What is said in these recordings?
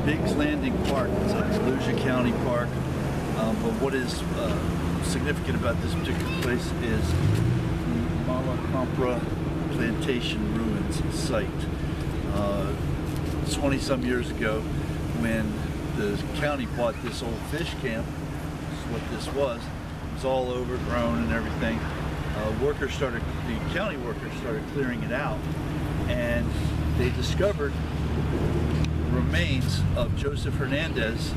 Biggs Landing Park. It's a Volusia County park. But what is significant about this particular place is the Compra Plantation ruins site. 20-some years ago, when the county bought this old fish camp, this is what this was. It was all overgrown and everything. The county workers started clearing it out, and they discovered remains of Joseph Hernández,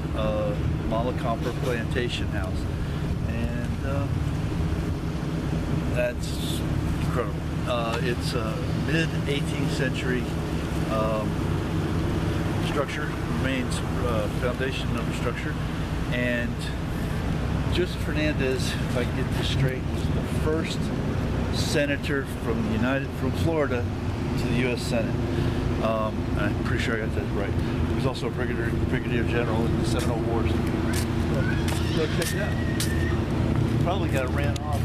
Compra Plantation house, and that's incredible. It's a mid-18th century structure, remains foundation of the structure, and Joseph Hernández, if I get this straight, was the first senator from Florida to the U.S. Senate. I'm pretty sure I got that right. He was also a brigadier general in the Seminole Wars. So check it out. Probably got ran off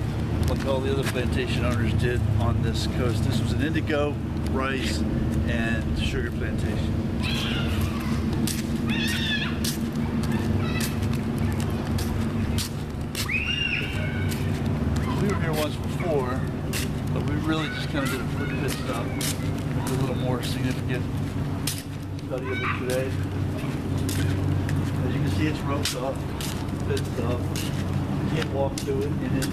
like all the other plantation owners did on this coast. This was an indigo, rice, and sugar plantation. We were here once before, but we really just kind of did a quick pit stop. A little more significant study of it today. As you can see, it's roped off, fenced off. You can't walk through it in it.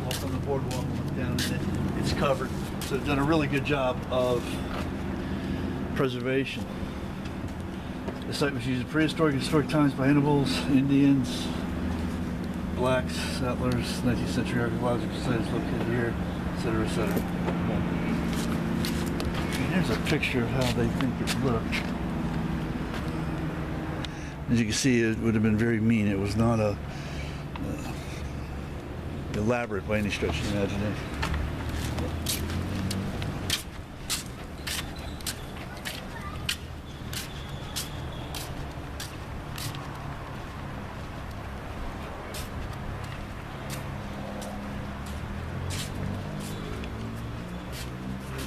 Walk on the boardwalk, walk down in it. It's covered, so they've done a really good job of preservation. The site was used in prehistoric, historic times by Hannibals, Indians, blacks, settlers. 19th century archaeological site is located here, etc., etc. Here's a picture of how they think it looked. As you can see, it would have been very mean. It was not elaborate by any stretch of the imagination.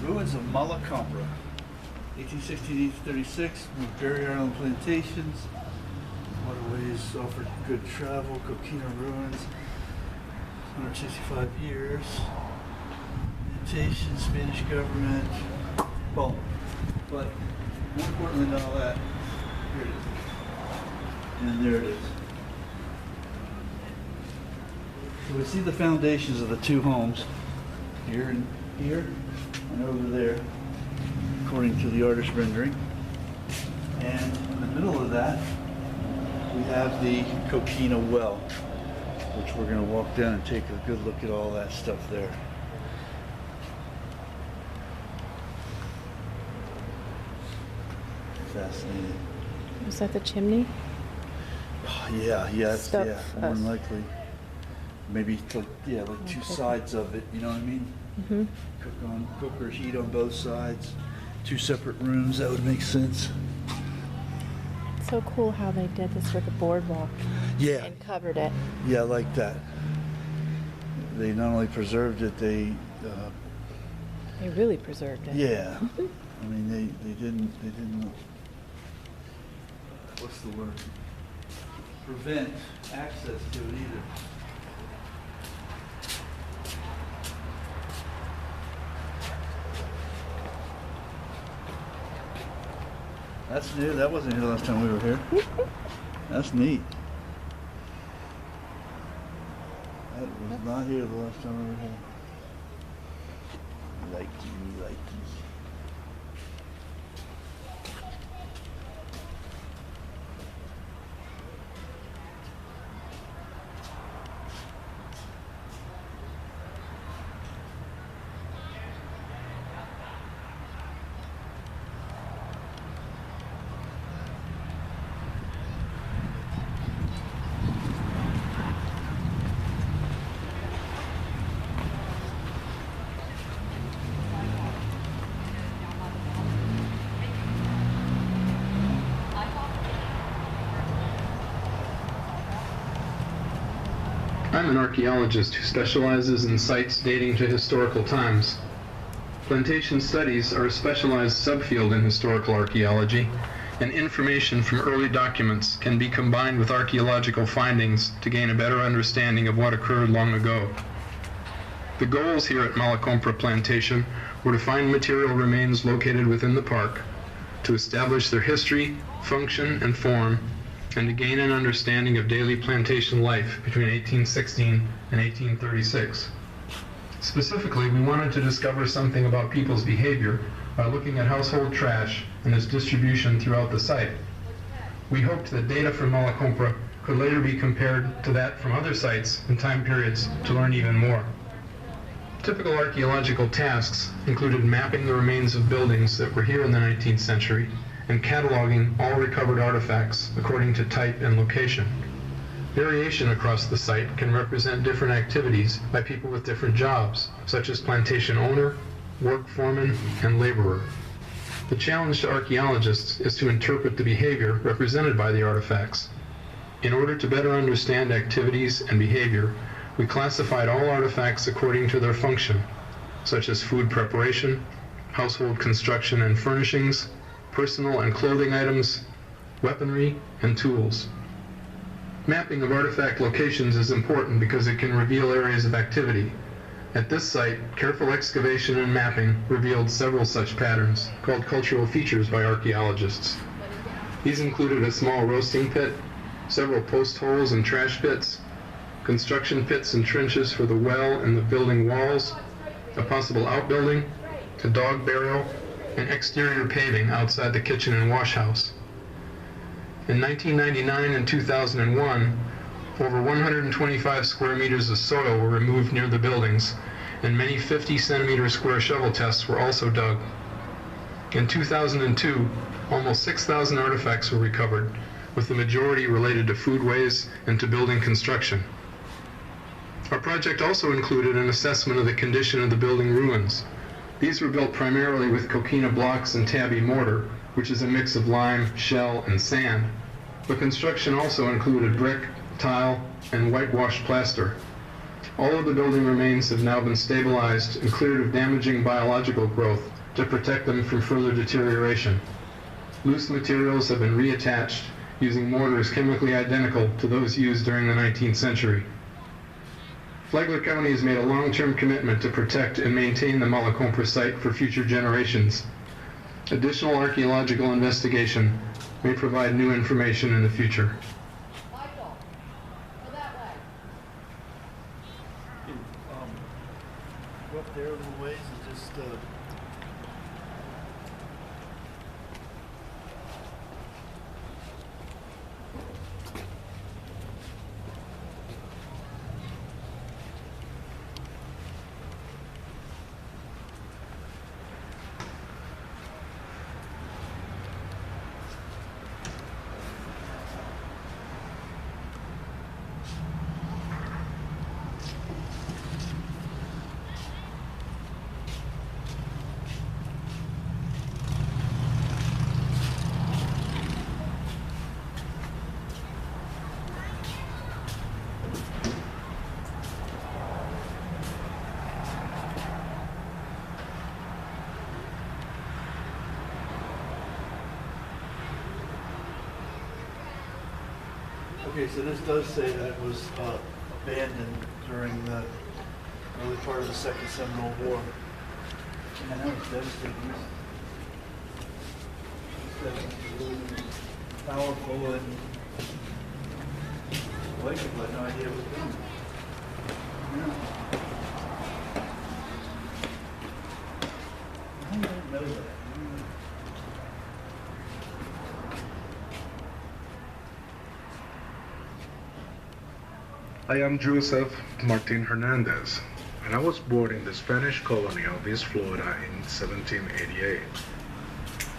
Ruins of Compra, 1816-1836, Barrier Island plantations. Waterways offered good travel. Coquina ruins, 165 years. Plantation, Spanish government. Boom. But more importantly than all that, here it is. And there it is. So we see the foundations of the two homes here and here. And over there, according to the artist rendering. And in the middle of that, we have the Coquina well, which we're going to walk down and take a good look at all that stuff there. Fascinating. Was that the chimney? Oh, yeah, more than likely. Maybe like two sides of it, you know what I mean? Mm-hmm. Cook or heat on both sides. Two separate rooms, that would make sense. It's so cool how they did this with the boardwalk. Yeah. And covered it. Yeah, I like that. They not only preserved it, they really preserved it. Yeah. I mean, they didn't what's the word? Prevent access to it either. That's new. That wasn't here the last time we were here. That's neat. That was not here the last time we were here. Likey. I'm an archaeologist who specializes in sites dating to historical times. Plantation studies are a specialized subfield in historical archaeology, and information from early documents can be combined with archaeological findings to gain a better understanding of what occurred long ago. The goals here at Compra Plantation were to find material remains located within the park, to establish their history, function, and form, and to gain an understanding of daily plantation life between 1816 and 1836. Specifically, we wanted to discover something about people's behavior by looking at household trash and its distribution throughout the site. We hoped that data from Compra could later be compared to that from other sites and time periods to learn even more. Typical archaeological tasks included mapping the remains of buildings that were here in the 19th century and cataloging all recovered artifacts according to type and location. Variation across the site can represent different activities by people with different jobs, such as plantation owner, work foreman, and laborer. The challenge to archaeologists is to interpret the behavior represented by the artifacts. In order to better understand activities and behavior, we classified all artifacts according to their function, such as food preparation, household construction and furnishings, personal and clothing items, weaponry, and tools. Mapping of artifact locations is important because it can reveal areas of activity. At this site, careful excavation and mapping revealed several such patterns, called cultural features by archaeologists. These included a small roasting pit, several post holes and trash pits, construction pits and trenches for the well and the building walls, a possible outbuilding, a dog barrel, and exterior paving outside the kitchen and wash house. In 1999 and 2001, over 125 square meters of soil were removed near the buildings, and many 50-centimeter square shovel tests were also dug. In 2002, almost 6,000 artifacts were recovered, with the majority related to foodways and to building construction. Our project also included an assessment of the condition of the building ruins. These were built primarily with coquina blocks and tabby mortar, which is a mix of lime, shell, and sand. But construction also included brick, tile, and whitewashed plaster. All of the building remains have now been stabilized and cleared of damaging biological growth to protect them from further deterioration. Loose materials have been reattached using mortars chemically identical to those used during the 19th century. Flagler County has made a long-term commitment to protect and maintain the Compra site for future generations. Additional archaeological investigation may provide new information in the future. Michael, go that way. Go up there a little ways and just Okay, so this does say that it was abandoned during the early part of the Second Seminole War. And that was devastating. This is really powerful and white people had no idea what to do. Yeah. I don't know that. I am Joseph Hernández, and I was born in the Spanish colony of East Florida in 1788.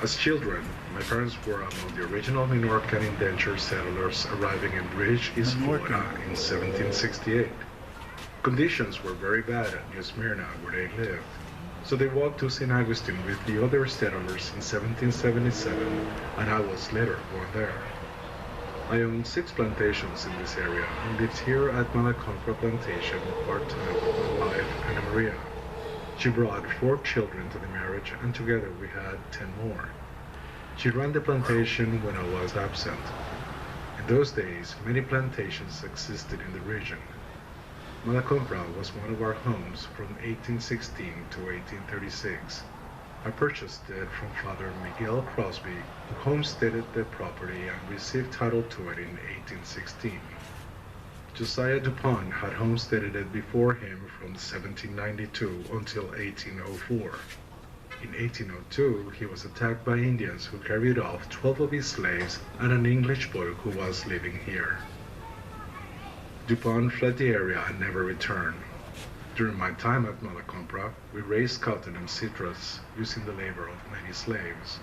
As children, my parents were among the original Minorcan indentured settlers arriving in British East Florida in 1768. Conditions were very bad at New Smyrna where they lived, so they walked to St. Augustine with the other settlers in 1777, and I was later born there. I own 6 plantations in this area and lived here at Compra Plantation part-time with my wife, Anna Maria. She brought 4 children to the marriage, and together we had 10 more. She ran the plantation when I was absent. In those days, many plantations existed in the region. Compra was one of our homes from 1816 to 1836. I purchased it from Father Miguel Crosby, who homesteaded the property and received title to it in 1816. Josiah DuPont had homesteaded it before him from 1792 until 1804. In 1802, he was attacked by Indians who carried off 12 of his slaves and an English boy who was living here. DuPont fled the area and never returned. During my time at Compra, we raised cotton and citrus using the labor of many slaves.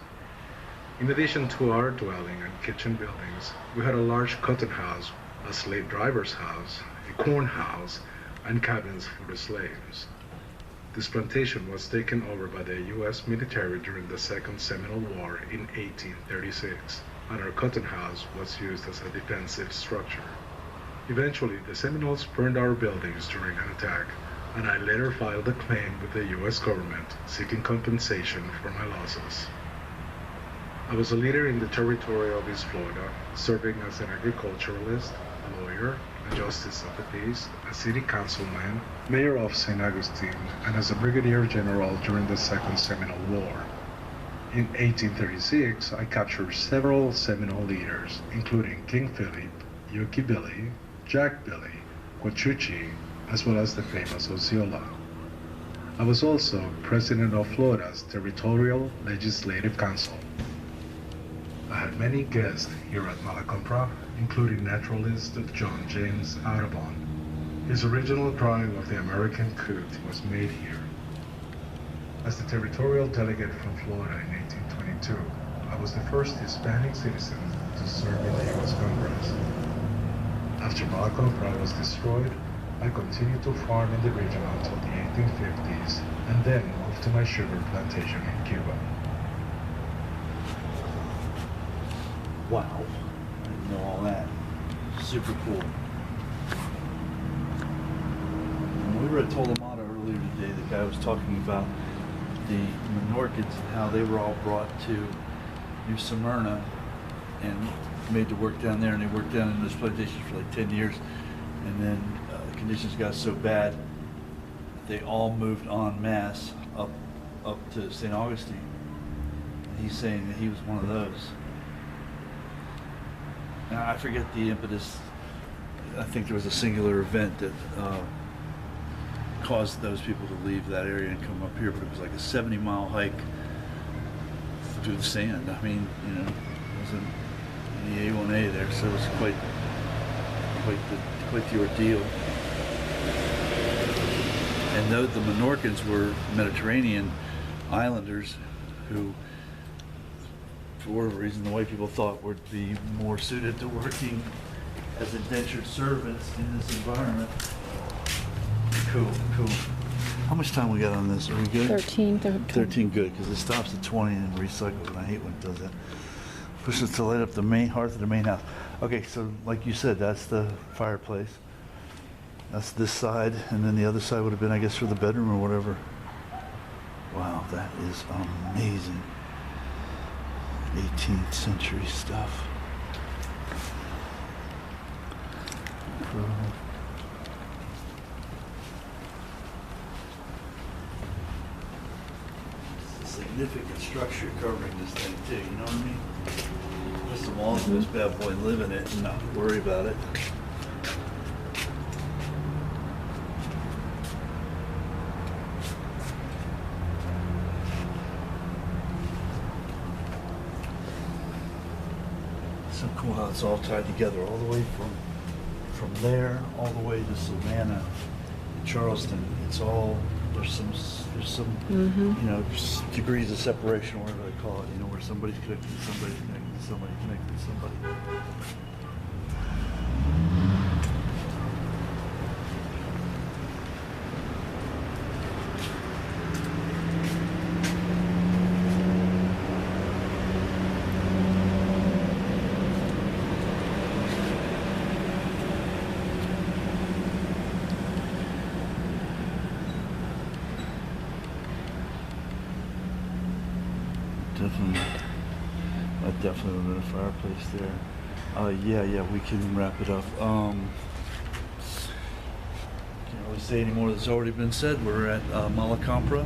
In addition to our dwelling and kitchen buildings, we had a large cotton house, a slave driver's house, a corn house, and cabins for the slaves. This plantation was taken over by the U.S. military during the Second Seminole War in 1836, and our cotton house was used as a defensive structure. Eventually, the Seminoles burned our buildings during an attack, and I later filed a claim with the U.S. government seeking compensation for my losses. I was a leader in the territory of East Florida, serving as an agriculturalist, a lawyer, a justice of the peace, a city councilman, mayor of St. Augustine, and as a brigadier general during the Second Seminole War. In 1836, I captured several Seminole leaders, including King Philip, Yuki Billy, Jack Billy, Cochuchi, as well as the famous Osceola. I was also president of Florida's Territorial Legislative Council. I had many guests here at Compra, including naturalist John James Audubon. His original drawing of the American coot was made here. As the territorial delegate from Florida in 1822, I was the first Hispanic citizen to serve in the U.S. Congress. After Compra was destroyed, I continued to farm in the region until the 1850s, and then moved to my sugar plantation in Cuba. Wow. I didn't know all that. Super cool. When we were at Tolemata earlier today, the guy was talking about the Menorcans and how they were all brought to New Smyrna and made to work down there, and they worked down in those plantations for like 10 years, and then conditions got so bad they all moved en masse up to St. Augustine. And he's saying that he was one of those. Now, I forget the impetus. I think there was a singular event that caused those people to leave that area and come up here, but it was like a 70-mile hike through the sand. I mean, you know, it wasn't the A1A there, so it was quite the ordeal. And though the Menorcans were Mediterranean islanders who, for whatever reason, the white people thought would be more suited to working as indentured servants in this environment. Cool. How much time we got on this? Are we good? 13. 13, good, because it stops at 20 and recycles, and I hate when it does that. Pushes to light up the main hearth of the main house. Okay, so like you said, that's the fireplace. That's this side, and then the other side would have been, I guess, for the bedroom or whatever. Wow, that is amazing. 18th century stuff. Incredible. It's a significant structure covering this thing too, you know what I mean? Just the walls of this bad boy, live in it and not worry about it. So cool how it's all tied together, all the way from there all the way to Savannah, Charleston. It's all there's some you know, degrees of separation, whatever they call it. You know, where somebody's connected to somebody, connected to somebody, connected to somebody. definitely. That definitely would have been a fireplace there. Yeah, we can wrap it up. Can't really say any more that's already been said. We're at Compra,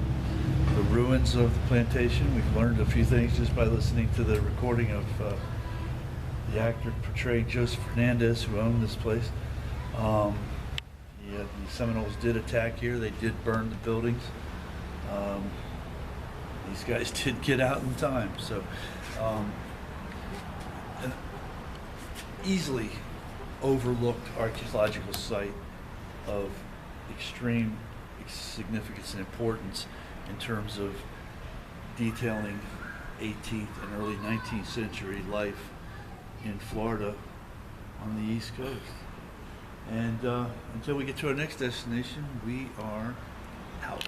the ruins of the plantation. We've learned a few things just by listening to the recording of the actor portraying Joseph Hernández, who owned this place. The Seminoles did attack here. They did burn the buildings. These guys did get out in time. So, an easily overlooked archaeological site of extreme significance and importance in terms of detailing 18th and early 19th century life in Florida on the East Coast. And until we get to our next destination, we are out.